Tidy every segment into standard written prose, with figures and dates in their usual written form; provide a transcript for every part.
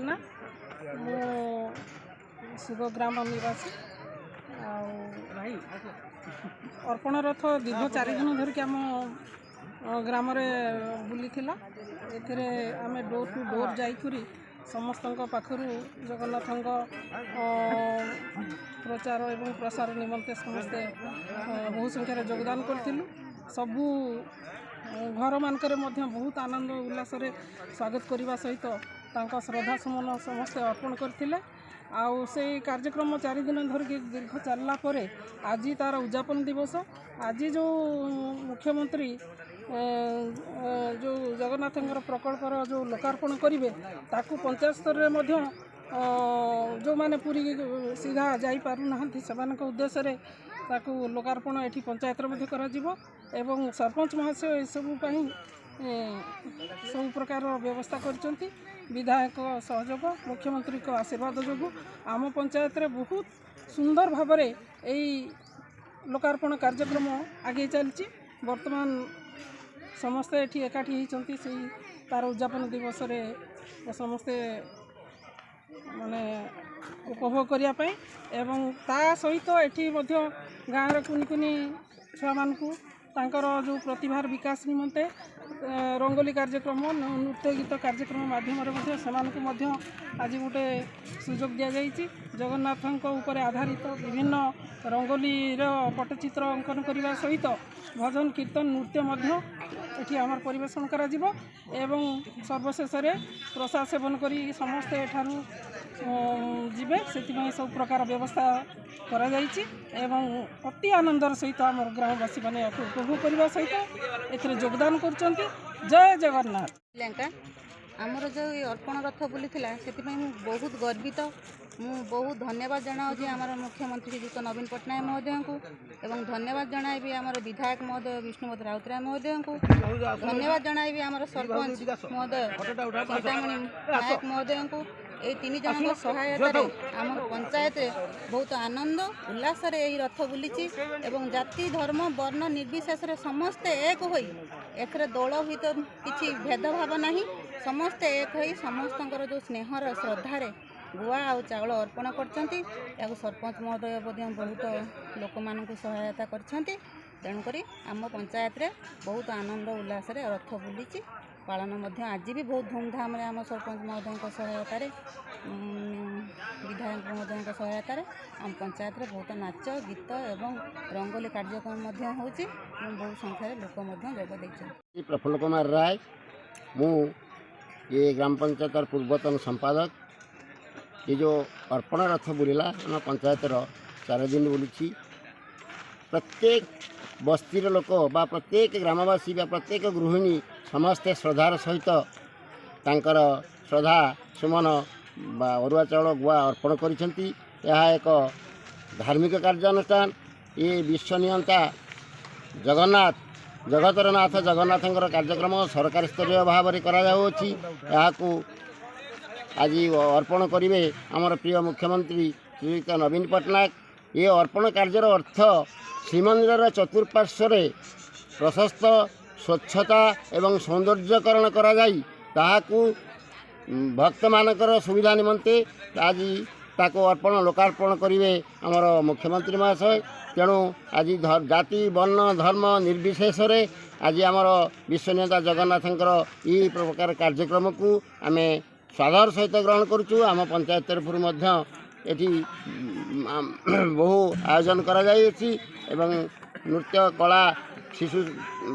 ना मो सुग ग्राम निवासी अर्पण रथ दीर्घ 4 दिन धरिक आम ग्राम बुली आम डोर टू डोर जाइकरी समस्त पाखु जगन्नाथ प्रचार एवं प्रसार निमंते समस्ते बहु संख्यार योगदान करूँ सबू घर मानक बहुत आनंद उल्लास स्वागत करने सहित श्रद्धा सुमन समस्ते अर्पण करते आउ से कार्यक्रम 4 दिन धरिक दीर्घ चलला आज तार उद्यापन दिवस आज जो मुख्यमंत्री जो जगन्नाथ प्रकल्पर जो लोकार्पण करेंगे ताकू पंचायत स्तर में जो मैंने पूरी सीधा जापारूना से उद्देश्य ताकू लोकार्पण ये पंचायत एवं सरपंच महाशय यू सब प्रकार व्यवस्था कर विधायक सहयोग मुख्यमंत्री को आशीर्वाद जो आम पंचायत रे बहुत सुंदर भाव लोकार्पण कार्यक्रम आगे चलती वर्तमान समस्ते एठी एकाठी होती तार उद्यापन दिवस रे समस्ते माने उपभोग करने एवं ता सहित एठी गाँव कुनी कुनी छुआ मानकू तांकर जो प्रतिभार विकास निमंते रंगोली कार्यक्रम नृत्य गीत कार्यक्रम माध्यम से आज गोटे सुजोग दि जाइए जगन्नाथ ऊपर आधारित विभिन्न रंगोली पटचित्र अंकन करने सहित भजन कीर्तन नृत्य एठी आमर परिवेशन करा जिवो एवं सर्वशेष प्रसाद सेवन करी समस्ते एठारू जीवे से सब प्रकार व्यवस्था करा जाइछि एवं अति आनंदर सहित आम ग्रामवासी मैंने उपभोग करने सहित ए योगदान कर जय जगन्नाथ। लंका आमर जो अर्पण रथ बुली से बहुत गर्वित मु बहुत धन्यवाद जनाऊँ आमर मुख्यमंत्री श्रीजुक्त नवीन पट्टनायक महोदय को एवं धन्यवाद जनाइबी आमर विधायक महोदय विष्णुपद राउतराय महोदय को धन्यवाद जनाइबी आमर सरपंच महोदय चिंतामणि नायक महोदय को ये 3 जन सहायतार आम पंचायत बहुत आनंद उल्लास रथ बुली एवं जाति धर्म वर्ण निर्विशेष समस्ते एक हो दल हित किसी भेदभाव ना समस्ते एक हो समस्त जो स्नेहर श्रद्धार गुआ आ चाउल अर्पण कर सरपंच महोदय बहुत लोक मान सहायता कर तेणुक आम पंचायत रे बहुत आनंद उल्लास रथ बुली पालन आज भी बहुत धूमधाम आम सरपंच महोदय सहायतार विधायक महोदय सहायतार आम पंचायत रे बहुत नाच गीत एवं रंगोली कार्यक्रम होची बहुत संख्यार लोक जोग प्रफुल्ल कुमार राय मु ये ग्राम पंचायत पूर्वतन संपादक ये जो अर्पण रथ बुलिला आम पंचायत 4 दिन बुली प्रत्येक बस्तीर लोक बा प्रत्येक ग्रामवासी बा प्रत्येक गृहिणी समस्ते श्रद्धार सहित तांकर श्रद्धा सुमन बा अरुआ चाउल गुआ अर्पण करिसेंती। यह एक धार्मिक कार्यानुष्ठान ये विश्वनियंता जगन्नाथ जगतर नाथ जगन्नाथ कार्यक्रम सरकार स्तरीय भाव में कराଯାउछि। आज अर्पण करेंगे आमर प्रिय मुख्यमंत्री श्रीयुक्त नवीन पट्टनायक। ये अर्पण कार्यर अर्थ श्रीमंदिर चतुर्पार्श्व प्रशस्त स्वच्छता एवं सौंदर्यकरण करा जाई ताहाकू भक्त मानकर सुविधा निमंते आज ताको अर्पण लोकार्पण करेंगे आमर मुख्यमंत्री महाशय। तेणु आज जाति वर्ण धर्म निर्विशेष आज आमर विश्वनेता जगन्नाथंकर ये प्रकार कार्यक्रम को आम स्वागत सहित ग्रहण करुचु। आम पंचायत तरफ एटी बहु आयोजन करा जाइछि एवं नृत्य कला शिशु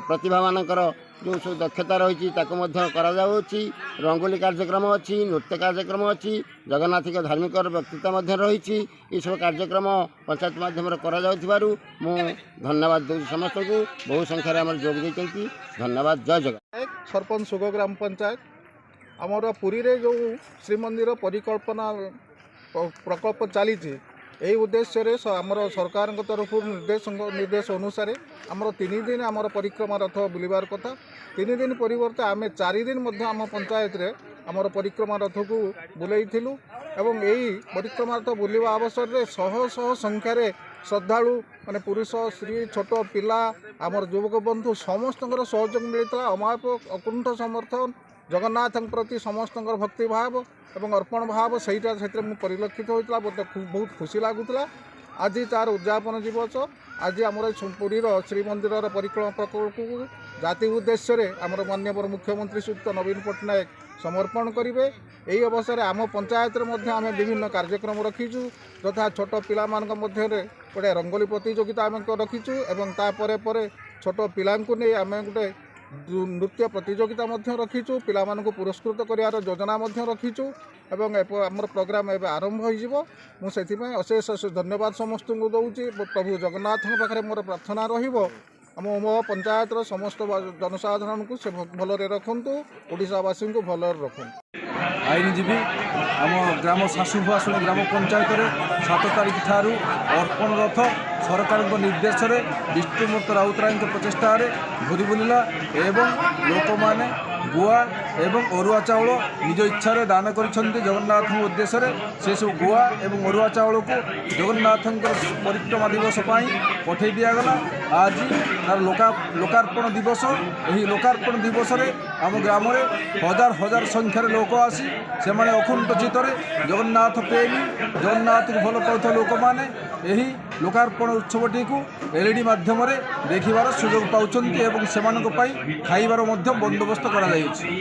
प्रतिभा मानकर जो सब दक्षता रही है रंगोली कार्यक्रम अच्छी नृत्य कार्यक्रम अच्छी जगन्नाथ धार्मिक व्यक्तित्व रही ये सब कार्यक्रम पंचायत माध्यम मु धन्यवाद दूँ समस्त को बहु संख्यार आम जोग देते धन्यवाद। जय जगन्नाथ। सरपंच सुग ग्राम पंचायत आमर पुरी रे जो श्रीमंदिर परिकल्पना प्रकल्प चली यही उद्देश्य आमर सरकार तरफ निर्देश अनुसार आमर 3 दिन आमर परिक्रमा रथ बुलबार कथा 3 दिन परिवर्ते आम 4 दिन आम पंचायत रे आमर परिक्रमा रथ को बुलेइथिलु एवं यही परिक्रमा रथ बुलवा अवसर में शह शह संख्यार श्रद्धालु माने पुरुष स्त्री छोट पिला आमर युवक बंधु समस्त सहयोग मिलता अमाप अकुंठ समर्थन जगन्नाथ प्रति समस्त भक्ति भाव एवं अर्पण भाव सहीटा से परिलक्षित होता मत बहुत खुशी लगुला। आज तार उद्यापन दिवस आज आम पुरीर श्रीमंदिर परिक्रमा प्रकल्प जाति उद्देश्य आमर माननीय मुख्यमंत्री श्रीयुक्त नवीन पट्टनायक समर्पण करेंगे। यही अवसर आम पंचायत आम विभिन्न कार्यक्रम रखीचु तथा छोट पिला गोटे रंगोली प्रतियोगिता आम रखीचु एवं तापर छोट पिला नहीं आम गोटे नृत्य प्रतियोगिता रखीचु पिला पुरस्कृत करार योजना रखीचु एवं आमर प्रोग्राम एवं आरंभ हो मुझे अशेष अशेष धन्यवाद समस्त को दूसरी प्रभु जगन्नाथ पाखे मोर प्रार्थना मो पंचायत समस्त जनसाधारण को से भलरे रखु ओडिशावासी को भलरे रखु। आईनजीवी आम ग्राम सासुभाषणी ग्राम पंचायत 7 तारिख ठारू अर्पण रथ सरकार निर्देश में विष्णुमूर्त राउतराय प्रचेषा घूरी बुलिला एवं लोक मैंने गुआ एवं अरुआ चाउल निज इच्छा दान कर जगन्नाथ उद्देश्य से सब गुआ एवं अरुआ चाउल को जगन्नाथ परिक्रमा दिवस पठे दिगला। आज तार लोकार्पण दिवस यही लोकार्पण दिवस आम ग्राम में हजार हजार संख्यार लोक आसी से अकुंठ चित्त जगन्नाथ प्रेमी जगन्नाथ को भल पाता लोक मैंने यही लोकार्पण उत्सवटी को एलईडी माध्यम देखिबार सुजोग पाउछन्ति एवं सेमानक पई खाइबार मध्य बंदोबस्त करा जायछि।